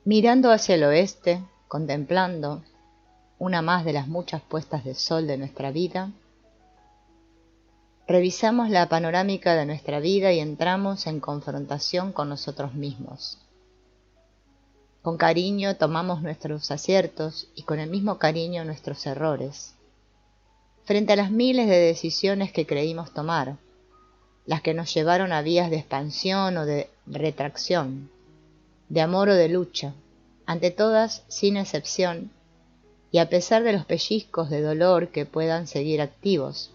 Mirando hacia el oeste, contemplando una más de las muchas puestas de sol de nuestra vida, revisamos la panorámica de nuestra vida y entramos en confrontación con nosotros mismos. Con cariño tomamos nuestros aciertos y con el mismo cariño nuestros errores. Frente a las miles de decisiones que creímos tomar, las que nos llevaron a vías de expansión o de retracción, de amor o de lucha, ante todas, sin excepción, y a pesar de los pellizcos de dolor que puedan seguir activos,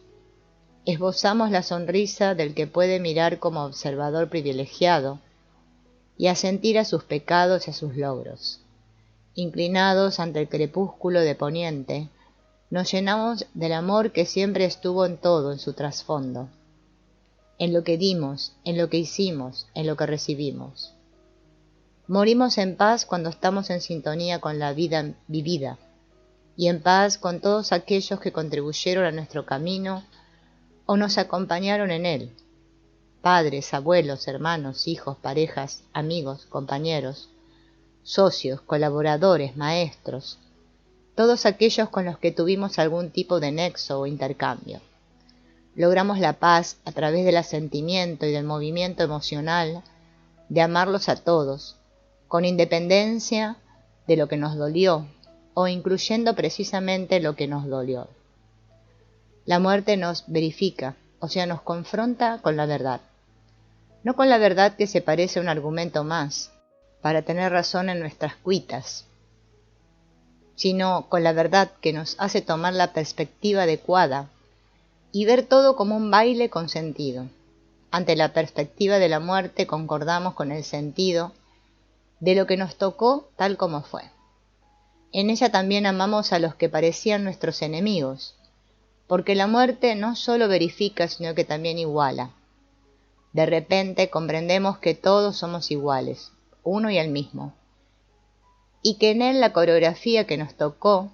esbozamos la sonrisa del que puede mirar como observador privilegiado y asentir a sus pecados y a sus logros. Inclinados ante el crepúsculo de poniente, nos llenamos del amor que siempre estuvo en todo en su trasfondo, en lo que dimos, en lo que hicimos, en lo que recibimos. Morimos en paz cuando estamos en sintonía con la vida vivida y en paz con todos aquellos que contribuyeron a nuestro camino o nos acompañaron en él. Padres, abuelos, hermanos, hijos, parejas, amigos, compañeros, socios, colaboradores, maestros, todos aquellos con los que tuvimos algún tipo de nexo o intercambio. Logramos la paz a través del asentimiento y del movimiento emocional de amarlos a todos, con independencia de lo que nos dolió o incluyendo precisamente lo que nos dolió. La muerte nos verifica, o sea, nos confronta con la verdad. No con la verdad que se parece a un argumento más, para tener razón en nuestras cuitas, sino con la verdad que nos hace tomar la perspectiva adecuada y ver todo como un baile con sentido. Ante la perspectiva de la muerte concordamos con el sentido de lo que nos tocó tal como fue. En ella también amamos a los que parecían nuestros enemigos, porque la muerte no solo verifica, sino que también iguala. De repente comprendemos que todos somos iguales, uno y el mismo, y que en él la coreografía que nos tocó,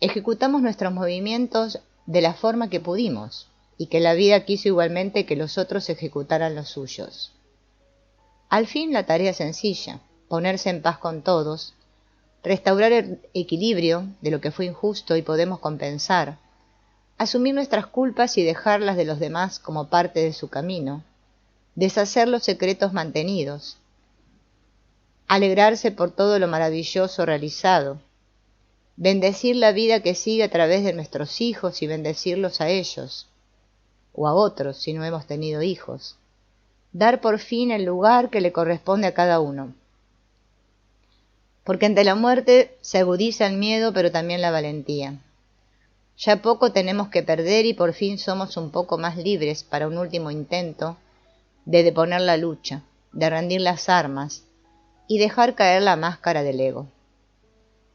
ejecutamos nuestros movimientos de la forma que pudimos, y que la vida quiso igualmente que los otros ejecutaran los suyos. Al fin la tarea es sencilla, ponerse en paz con todos, restaurar el equilibrio de lo que fue injusto y podemos compensar, asumir nuestras culpas y dejarlas de los demás como parte de su camino, deshacer los secretos mantenidos, alegrarse por todo lo maravilloso realizado, bendecir la vida que sigue a través de nuestros hijos y bendecirlos a ellos, o a otros si no hemos tenido hijos, dar por fin el lugar que le corresponde a cada uno. Porque ante la muerte se agudiza el miedo pero también la valentía. Ya poco tenemos que perder y por fin somos un poco más libres para un último intento de deponer la lucha, de rendir las armas y dejar caer la máscara del ego.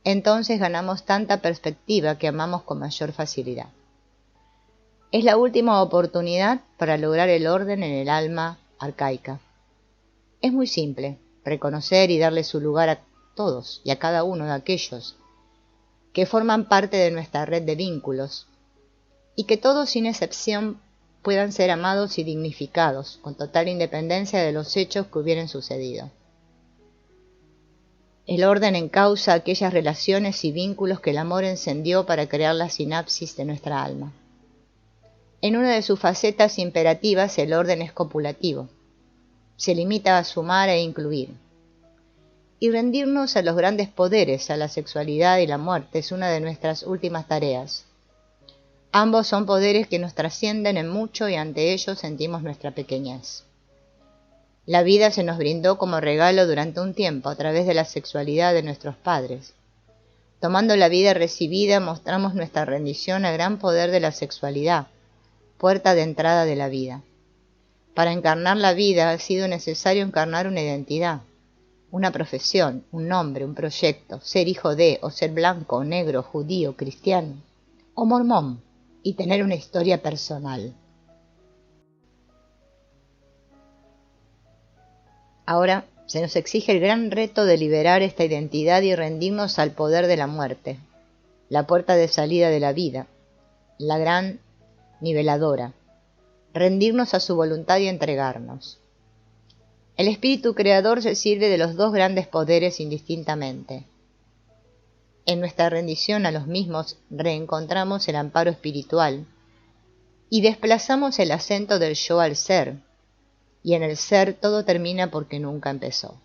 Entonces ganamos tanta perspectiva que amamos con mayor facilidad. Es la última oportunidad para lograr el orden en el alma arcaica. Es muy simple, reconocer y darle su lugar a todos y a cada uno de aquellos que forman parte de nuestra red de vínculos, y que todos sin excepción puedan ser amados y dignificados, con total independencia de los hechos que hubieran sucedido. El orden encausa aquellas relaciones y vínculos que el amor encendió para crear la sinapsis de nuestra alma. En una de sus facetas imperativas el orden es copulativo, se limita a sumar e incluir. Y rendirnos a los grandes poderes, a la sexualidad y la muerte, es una de nuestras últimas tareas. Ambos son poderes que nos trascienden en mucho y ante ellos sentimos nuestra pequeñez. La vida se nos brindó como regalo durante un tiempo a través de la sexualidad de nuestros padres. Tomando la vida recibida mostramos nuestra rendición al gran poder de la sexualidad, puerta de entrada de la vida. Para encarnar la vida ha sido necesario encarnar una identidad, una profesión, un nombre, un proyecto, ser hijo de, o ser blanco, negro, judío, cristiano, o mormón, y tener una historia personal. Ahora se nos exige el gran reto de liberar esta identidad y rendirnos al poder de la muerte, la puerta de salida de la vida, la gran niveladora, rendirnos a su voluntad y entregarnos. El espíritu creador se sirve de los dos grandes poderes indistintamente. En nuestra rendición a los mismos reencontramos el amparo espiritual y desplazamos el acento del yo al ser, y en el ser todo termina porque nunca empezó.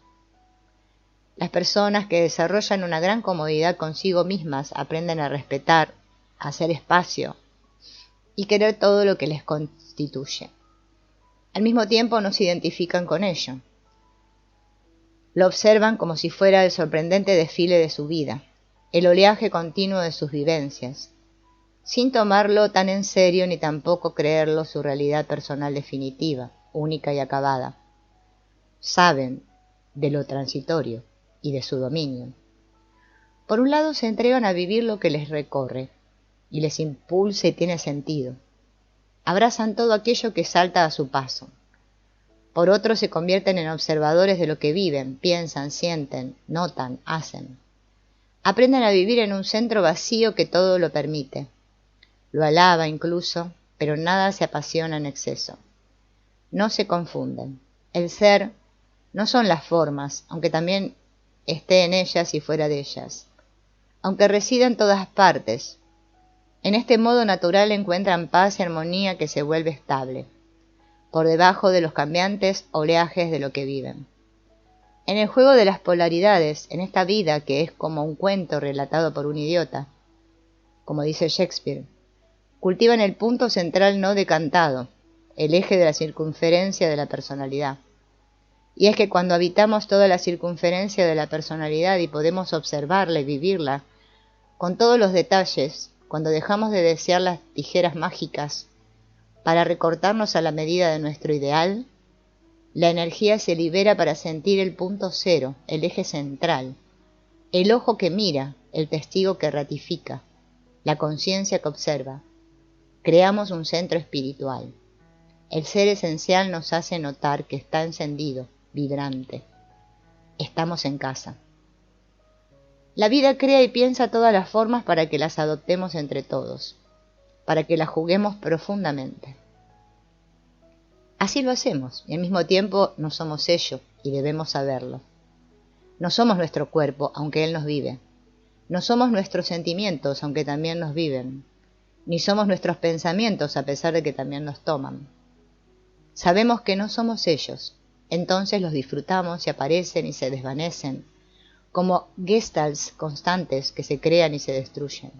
Las personas que desarrollan una gran comodidad consigo mismas aprenden a respetar, a hacer espacio y querer todo lo que les constituye. Al mismo tiempo no se identifican con ello. Lo observan como si fuera el sorprendente desfile de su vida, el oleaje continuo de sus vivencias, sin tomarlo tan en serio ni tampoco creerlo su realidad personal definitiva, única y acabada. Saben de lo transitorio y de su dominio. Por un lado se entregan a vivir lo que les recorre y les impulsa y tiene sentido. Abrazan todo aquello que salta a su paso. Por otro se convierten en observadores de lo que viven, piensan, sienten, notan, hacen. Aprenden a vivir en un centro vacío que todo lo permite. Lo alaba incluso, pero nada se apasiona en exceso. No se confunden. El ser no son las formas, aunque también esté en ellas y fuera de ellas, aunque resida en todas partes. En este modo natural encuentran paz y armonía que se vuelve estable, por debajo de los cambiantes oleajes de lo que viven. En el juego de las polaridades, en esta vida que es como un cuento relatado por un idiota, como dice Shakespeare, cultivan el punto central no decantado, el eje de la circunferencia de la personalidad. Y es que cuando habitamos toda la circunferencia de la personalidad y podemos observarla y vivirla, con todos los detalles, cuando dejamos de desear las tijeras mágicas para recortarnos a la medida de nuestro ideal, la energía se libera para sentir el punto cero, el eje central, el ojo que mira, el testigo que ratifica, la conciencia que observa. Creamos un centro espiritual. El ser esencial nos hace notar que está encendido, vibrante. Estamos en casa. La vida crea y piensa todas las formas para que las adoptemos entre todos, para que las juguemos profundamente. Así lo hacemos, y al mismo tiempo no somos ello, y debemos saberlo. No somos nuestro cuerpo, aunque él nos vive. No somos nuestros sentimientos, aunque también nos viven. Ni somos nuestros pensamientos, a pesar de que también nos toman. Sabemos que no somos ellos, entonces los disfrutamos y aparecen y se desvanecen, como gestalts constantes que se crean y se destruyen.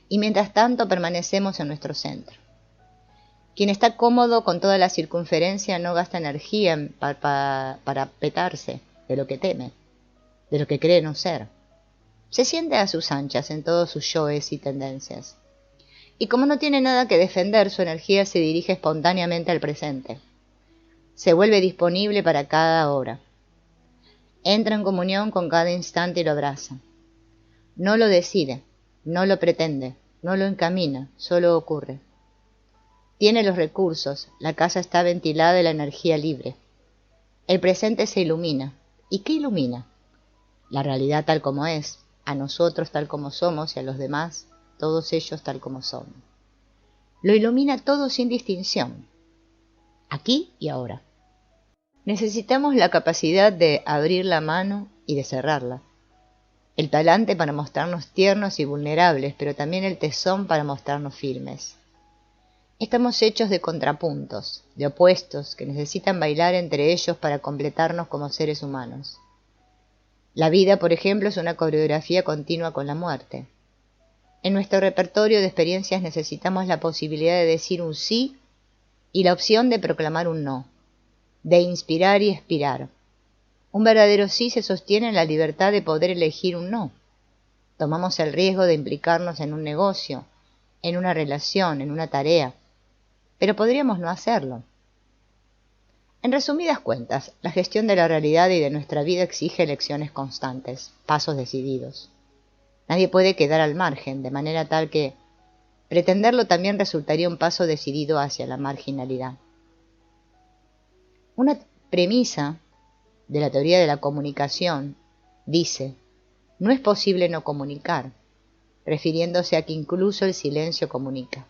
Y mientras tanto permanecemos en nuestro centro. Quien está cómodo con toda la circunferencia no gasta energía para petarse de lo que teme, de lo que cree no ser. Se siente a sus anchas en todos sus yoes y tendencias. Y como no tiene nada que defender, su energía se dirige espontáneamente al presente. Se vuelve disponible para cada hora. Entra en comunión con cada instante y lo abraza. No lo decide, no lo pretende, no lo encamina, solo ocurre. Tiene los recursos, la casa está ventilada y la energía libre. El presente se ilumina. ¿Y qué ilumina? La realidad tal como es, a nosotros tal como somos y a los demás, todos ellos tal como son. Lo ilumina todo sin distinción, aquí y ahora. Necesitamos la capacidad de abrir la mano y de cerrarla. El talante para mostrarnos tiernos y vulnerables, pero también el tesón para mostrarnos firmes. Estamos hechos de contrapuntos, de opuestos, que necesitan bailar entre ellos para completarnos como seres humanos. La vida, por ejemplo, es una coreografía continua con la muerte. En nuestro repertorio de experiencias necesitamos la posibilidad de decir un sí y la opción de proclamar un no, de inspirar y expirar. Un verdadero sí se sostiene en la libertad de poder elegir un no. Tomamos el riesgo de implicarnos en un negocio, en una relación, en una tarea, pero podríamos no hacerlo. En resumidas cuentas, la gestión de la realidad y de nuestra vida exige elecciones constantes, pasos decididos. Nadie puede quedar al margen, de manera tal que pretenderlo también resultaría un paso decidido hacia la marginalidad. Una premisa de la teoría de la comunicación dice: no es posible no comunicar, refiriéndose a que incluso el silencio comunica.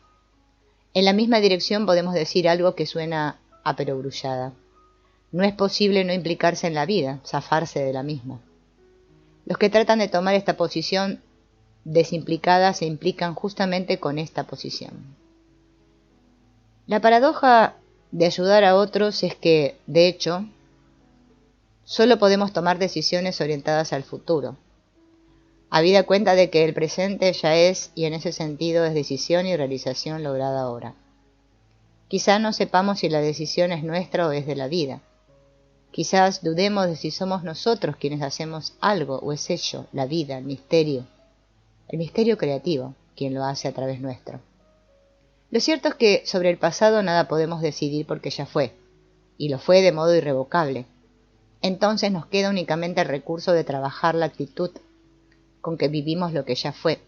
En la misma dirección podemos decir algo que suena a perogrullada. No es posible no implicarse en la vida, zafarse de la misma. Los que tratan de tomar esta posición desimplicada se implican justamente con esta posición. La paradoja de ayudar a otros es que, de hecho, solo podemos tomar decisiones orientadas al futuro, habida cuenta de que el presente ya es, y en ese sentido es decisión y realización lograda ahora. Quizá no sepamos si la decisión es nuestra o es de la vida. Quizás dudemos de si somos nosotros quienes hacemos algo o es ello, la vida, el misterio creativo, quien lo hace a través nuestro. Lo cierto es que sobre el pasado nada podemos decidir porque ya fue, y lo fue de modo irrevocable. Entonces nos queda únicamente el recurso de trabajar la actitud con que vivimos lo que ya fue,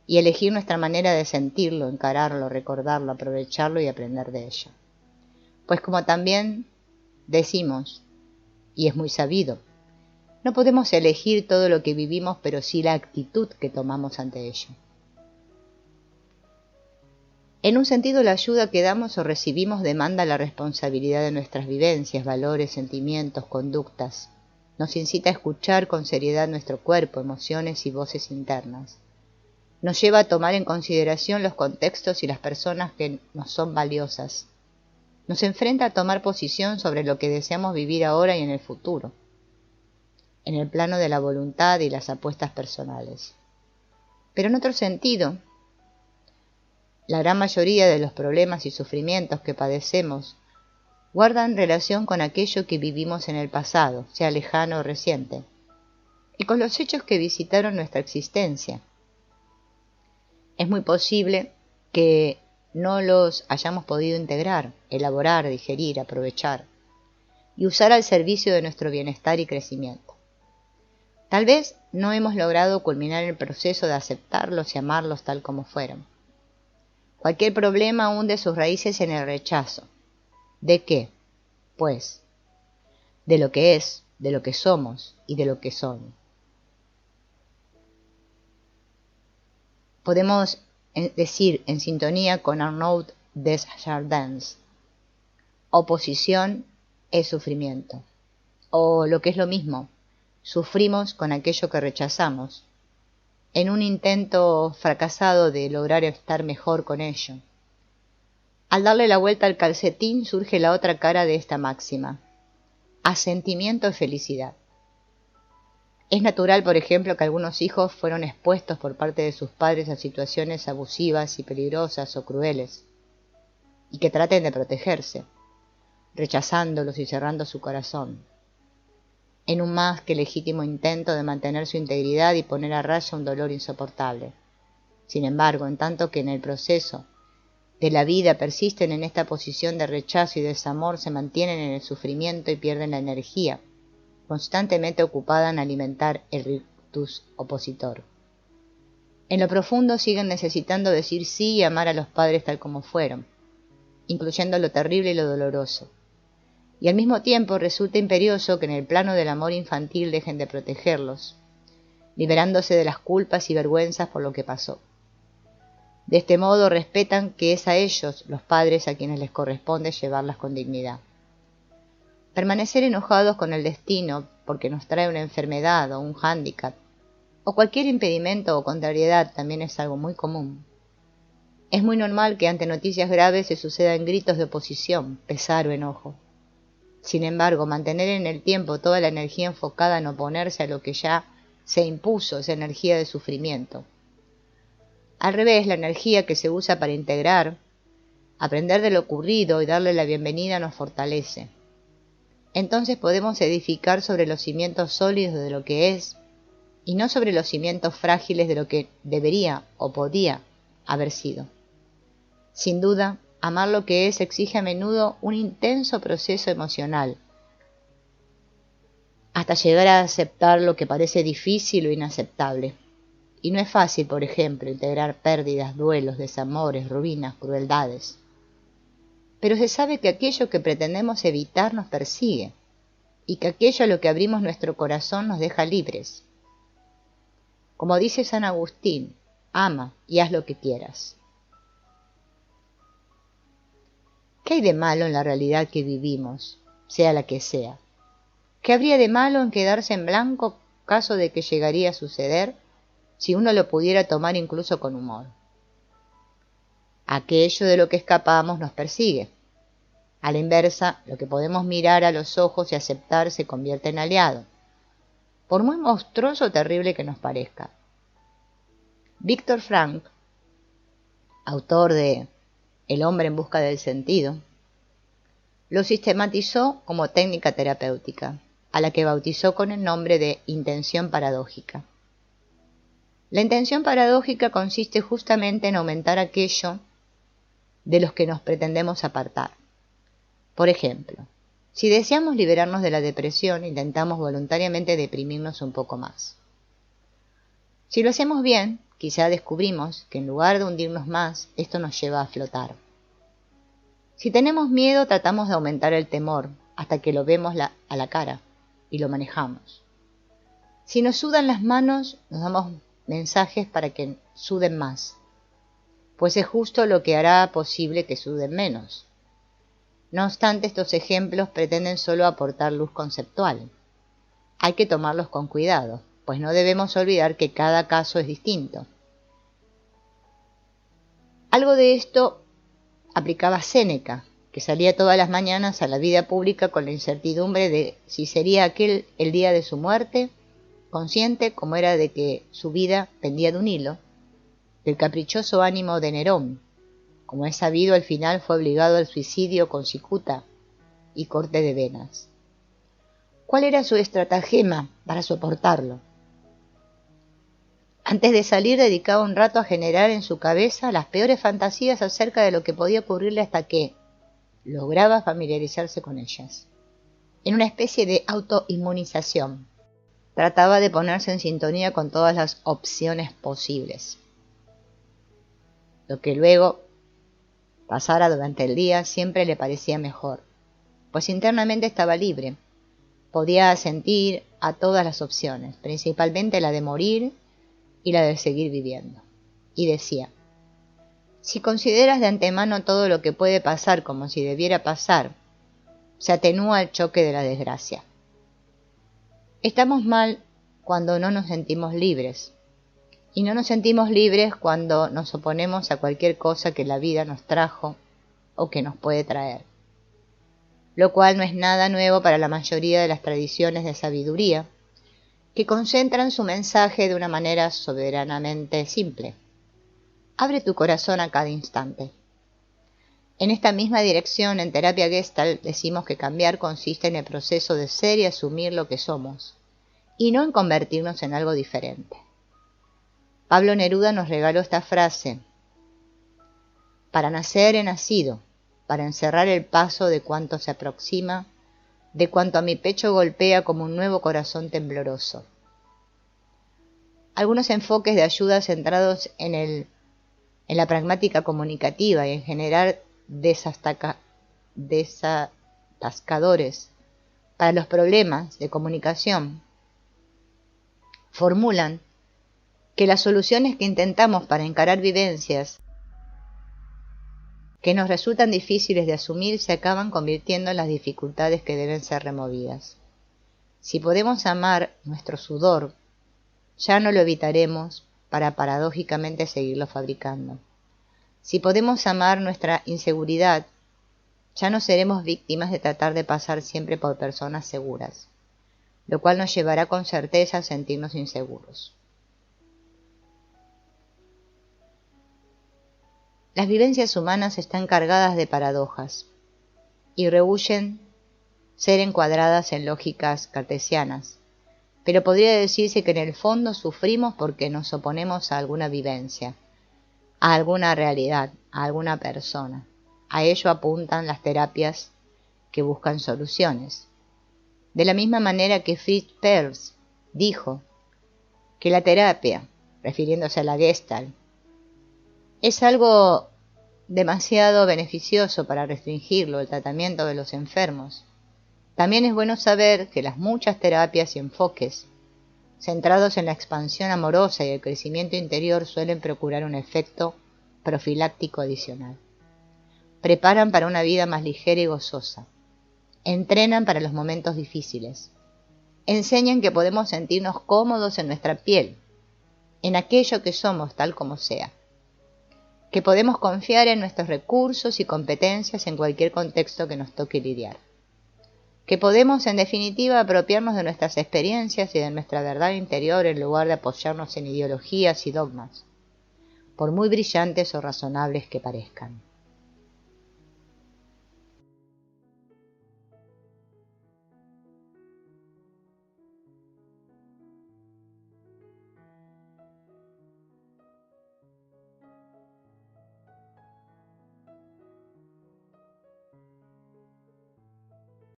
y elegir nuestra manera de sentirlo, encararlo, recordarlo, aprovecharlo y aprender de ello. Pues como también decimos, y es muy sabido, no podemos elegir todo lo que vivimos, pero sí la actitud que tomamos ante ello. En un sentido, la ayuda que damos o recibimos demanda la responsabilidad de nuestras vivencias, valores, sentimientos, conductas. Nos incita a escuchar con seriedad nuestro cuerpo, emociones y voces internas. Nos lleva a tomar en consideración los contextos y las personas que nos son valiosas. Nos enfrenta a tomar posición sobre lo que deseamos vivir ahora y en el futuro, en el plano de la voluntad y las apuestas personales. Pero en otro sentido, la gran mayoría de los problemas y sufrimientos que padecemos guardan relación con aquello que vivimos en el pasado, sea lejano o reciente, y con los hechos que visitaron nuestra existencia. Es muy posible que no los hayamos podido integrar, elaborar, digerir, aprovechar y usar al servicio de nuestro bienestar y crecimiento. Tal vez no hemos logrado culminar el proceso de aceptarlos y amarlos tal como fueron. Cualquier problema hunde sus raíces en el rechazo. ¿De qué? Pues, de lo que es, de lo que somos y de lo que son. Podemos decir en sintonía con Arnaud Desjardins, oposición es sufrimiento. O lo que es lo mismo, sufrimos con aquello que rechazamos, en un intento fracasado de lograr estar mejor con ello. Al darle la vuelta al calcetín surge la otra cara de esta máxima: asentimiento y felicidad. Es natural, por ejemplo, que algunos hijos fueron expuestos por parte de sus padres a situaciones abusivas y peligrosas o crueles, y que traten de protegerse, rechazándolos y cerrando su corazón, en un más que legítimo intento de mantener su integridad y poner a raya un dolor insoportable. Sin embargo, en tanto que en el proceso de la vida persisten en esta posición de rechazo y desamor, se mantienen en el sufrimiento y pierden la energía, constantemente ocupada en alimentar el rictus opositor. En lo profundo siguen necesitando decir sí y amar a los padres tal como fueron, incluyendo lo terrible y lo doloroso. Y al mismo tiempo resulta imperioso que en el plano del amor infantil dejen de protegerlos, liberándose de las culpas y vergüenzas por lo que pasó. De este modo respetan que es a ellos, los padres, a quienes les corresponde llevarlas con dignidad. Permanecer enojados con el destino porque nos trae una enfermedad o un hándicap, o cualquier impedimento o contrariedad también es algo muy común. Es muy normal que ante noticias graves se sucedan gritos de oposición, pesar o enojo. Sin embargo, mantener en el tiempo toda la energía enfocada en oponerse a lo que ya se impuso es energía de sufrimiento. Al revés, la energía que se usa para integrar, aprender de lo ocurrido y darle la bienvenida nos fortalece. Entonces podemos edificar sobre los cimientos sólidos de lo que es, y no sobre los cimientos frágiles de lo que debería o podía haber sido. Sin duda, amar lo que es exige a menudo un intenso proceso emocional, hasta llegar a aceptar lo que parece difícil o inaceptable. Y no es fácil, por ejemplo, integrar pérdidas, duelos, desamores, ruinas, crueldades. Pero se sabe que aquello que pretendemos evitar nos persigue, y que aquello a lo que abrimos nuestro corazón nos deja libres. Como dice San Agustín, ama y haz lo que quieras. ¿Qué hay de malo en la realidad que vivimos? sea la que sea. ¿Qué habría de malo en quedarse en blanco caso de que llegaría a suceder si uno lo pudiera tomar incluso con humor? Aquello de lo que escapamos nos persigue. A la inversa, lo que podemos mirar a los ojos y aceptar se convierte en aliado, por muy monstruoso o terrible que nos parezca. Viktor Frankl, autor de El hombre en busca del sentido, lo sistematizó como técnica terapéutica, a la que bautizó con el nombre de intención paradójica. La intención paradójica consiste justamente en aumentar aquello de los que nos pretendemos apartar. Por ejemplo, si deseamos liberarnos de la depresión, intentamos voluntariamente deprimirnos un poco más. Si lo hacemos bien, quizá descubrimos que en lugar de hundirnos más, esto nos lleva a flotar. Si tenemos miedo, tratamos de aumentar el temor hasta que lo vemos a la cara y lo manejamos. Si nos sudan las manos, nos damos mensajes para que suden más, pues es justo lo que hará posible que suden menos. No obstante, estos ejemplos pretenden solo aportar luz conceptual. Hay que tomarlos con cuidado, pues no debemos olvidar que cada caso es distinto. Algo de esto aplicaba Séneca, que salía todas las mañanas a la vida pública con la incertidumbre de si sería aquel el día de su muerte, consciente como era de que su vida pendía de un hilo, del caprichoso ánimo de Nerón. Como es sabido, al final fue obligado al suicidio con cicuta y corte de venas. ¿Cuál era su estratagema para soportarlo? Antes de salir dedicaba un rato a generar en su cabeza las peores fantasías acerca de lo que podía ocurrirle hasta que lograba familiarizarse con ellas. En una especie de autoinmunización, trataba de ponerse en sintonía con todas las opciones posibles. Lo que luego pasara durante el día siempre le parecía mejor, pues internamente estaba libre. Podía asentir a todas las opciones, principalmente la de morir y la de seguir viviendo. Y decía: si consideras de antemano todo lo que puede pasar como si debiera pasar, se atenúa el choque de la desgracia. Estamos mal cuando no nos sentimos libres, y no nos sentimos libres cuando nos oponemos a cualquier cosa que la vida nos trajo o que nos puede traer, lo cual no es nada nuevo para la mayoría de las tradiciones de sabiduría, que concentran su mensaje de una manera soberanamente simple. Abre tu corazón a cada instante. En esta misma dirección, en terapia Gestalt, decimos que cambiar consiste en el proceso de ser y asumir lo que somos, y no en convertirnos en algo diferente. Pablo Neruda nos regaló esta frase: para nacer he nacido, para encerrar el paso de cuanto se aproxima, de cuanto a mi pecho golpea como un nuevo corazón tembloroso. Algunos enfoques de ayuda centrados en la pragmática comunicativa y en generar desatascadores para los problemas de comunicación formulan que las soluciones que intentamos para encarar vivencias que nos resultan difíciles de asumir se acaban convirtiendo en las dificultades que deben ser removidas. Si podemos amar nuestro sudor, ya no lo evitaremos para paradójicamente seguirlo fabricando. Si podemos amar nuestra inseguridad, ya no seremos víctimas de tratar de pasar siempre por personas seguras, lo cual nos llevará con certeza a sentirnos inseguros. Las vivencias humanas están cargadas de paradojas y rehúyen ser encuadradas en lógicas cartesianas, pero podría decirse que en el fondo sufrimos porque nos oponemos a alguna vivencia, a alguna realidad, a alguna persona. A ello apuntan las terapias que buscan soluciones. De la misma manera que Fritz Perls dijo que la terapia, refiriéndose a la Gestalt, es algo demasiado beneficioso para restringirlo el tratamiento de los enfermos. También es bueno saber que las muchas terapias y enfoques centrados en la expansión amorosa y el crecimiento interior suelen procurar un efecto profiláctico adicional. Preparan para una vida más ligera y gozosa. Entrenan para los momentos difíciles. Enseñan que podemos sentirnos cómodos en nuestra piel, en aquello que somos tal como sea. Que podemos confiar en nuestros recursos y competencias en cualquier contexto que nos toque lidiar. Que podemos, en definitiva, apropiarnos de nuestras experiencias y de nuestra verdad interior en lugar de apoyarnos en ideologías y dogmas, por muy brillantes o razonables que parezcan.